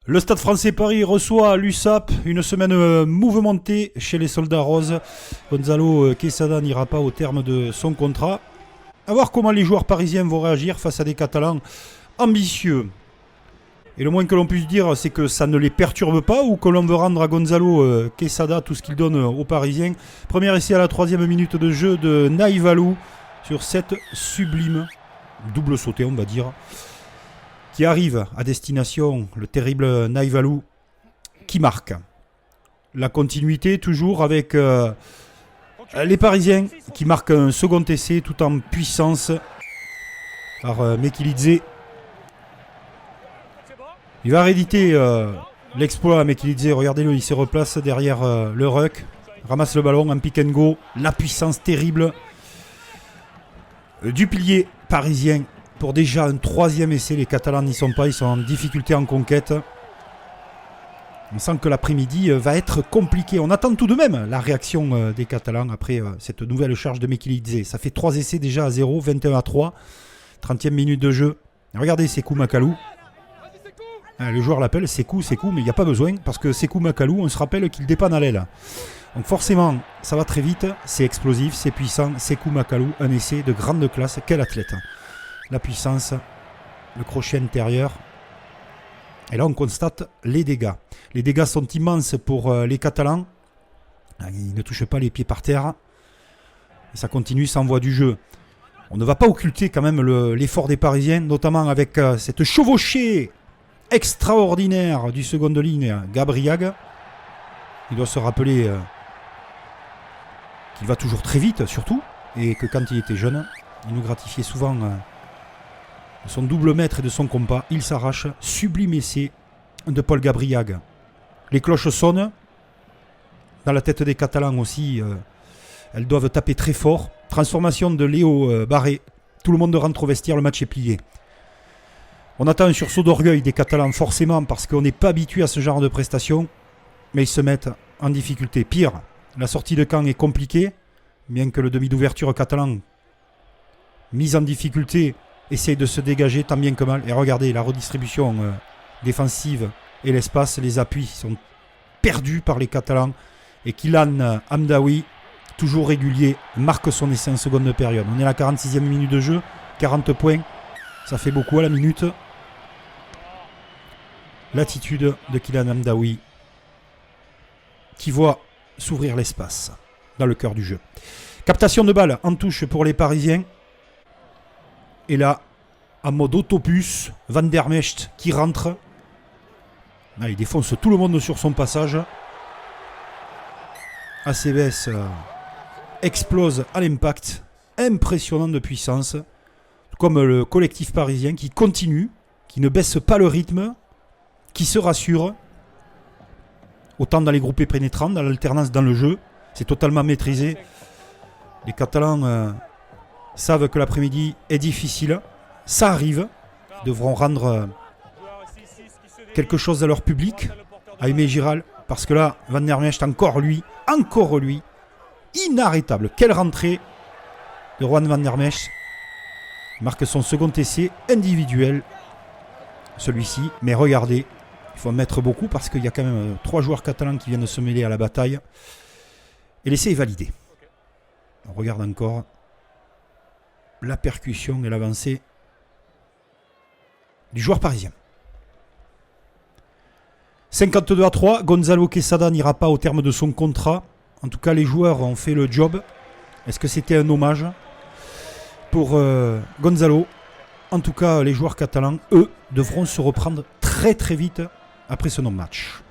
Le Stade Français Paris reçoit l'USAP, une semaine mouvementée chez les soldats roses. Gonzalo Quesada n'ira pas au terme de son contrat. À voir comment les joueurs parisiens vont réagir face à des Catalans ambitieux. Et le moins que l'on puisse dire, c'est que ça ne les perturbe pas ou que l'on veut rendre à Gonzalo Quesada tout ce qu'il donne aux Parisiens. Premier essai à la 3e minute de jeu de Naïvalou sur cette sublime double sauté, on va dire, qui arrive à destination, le terrible Naïvalou, qui marque. La continuité toujours avec les Parisiens qui marquent un second essai tout en puissance par Mekilidze. Il va rééditer l'exploit à Mekilidze. Regardez-le, il se replace derrière le ruck, ramasse le ballon en pick and go. La puissance terrible du pilier parisien. Pour déjà un 3e essai, les Catalans n'y sont pas, ils sont en difficulté en conquête. On sent que l'après-midi va être compliqué. On attend tout de même la réaction des Catalans après cette nouvelle charge de Mekilidze. Ça fait 3 essais déjà à 0, 21-3, 30e minute de jeu. Regardez Sekou Makalou. Le joueur l'appelle Sekou, mais il n'y a pas besoin parce que Sekou Makalou, on se rappelle qu'il dépanne à l'aile. Donc forcément, ça va très vite, c'est explosif, c'est puissant. Sekou Makalou, un essai de grande classe. Quel athlète! La puissance, le crochet intérieur. Et là, on constate les dégâts. Les dégâts sont immenses pour les Catalans. Ils ne touchent pas les pieds par terre. Et ça continue sans voie du jeu. On ne va pas occulter quand même l'effort des Parisiens, notamment avec cette chevauchée extraordinaire du second de ligne, Gabriag. Il doit se rappeler qu'il va toujours très vite, surtout, et que quand il était jeune, il nous gratifiait souvent de son double mètre et de son compas. Il s'arrache. Sublime essai de Paul Gabriag. Les cloches sonnent. Dans la tête des Catalans aussi, elles doivent taper très fort. Transformation de Léo Barré. Tout le monde rentre au vestiaire, le match est plié. On attend un sursaut d'orgueil des Catalans, forcément, parce qu'on n'est pas habitué à ce genre de prestations. Mais ils se mettent en difficulté. Pire, la sortie de camp est compliquée, bien que le demi d'ouverture catalan, mis en difficulté, essaye de se dégager tant bien que mal. Et regardez, la redistribution défensive et l'espace, les appuis sont perdus par les Catalans. Et Kylian Hamdaoui, toujours régulier, marque son essai en seconde période. On est à la 46e minute de jeu, 40 points. Ça fait beaucoup à la minute. L'attitude de Kylian Hamdaoui qui voit s'ouvrir l'espace dans le cœur du jeu. Captation de balle en touche pour les Parisiens. Et là, en mode autobus, Van der Mecht qui rentre. Là, il défonce tout le monde sur son passage. ACBS explose à l'impact. Impressionnant de puissance. Comme le collectif parisien qui continue, qui ne baisse pas le rythme, qui se rassure. Autant dans les groupés pénétrants, dans l'alternance dans le jeu. C'est totalement maîtrisé. Les Catalans savent que l'après-midi est difficile. Ça arrive. Ils devront rendre quelque chose à leur public, à Aimé Giral. Parce que là, Van der Mecht, encore lui, inarrêtable. Quelle rentrée de Juan Van der Mecht. Il marque son second essai individuel. Celui-ci. Mais regardez, il faut en mettre beaucoup parce qu'il y a quand même 3 joueurs catalans qui viennent de se mêler à la bataille. Et l'essai est validé. On regarde encore la percussion et l'avancée du joueur parisien. 52-3, Gonzalo Quesada n'ira pas au terme de son contrat. En tout cas, les joueurs ont fait le job. Est-ce que c'était un hommage pour Gonzalo? En tout cas, les joueurs catalans, eux, devront se reprendre très très vite après ce non-match.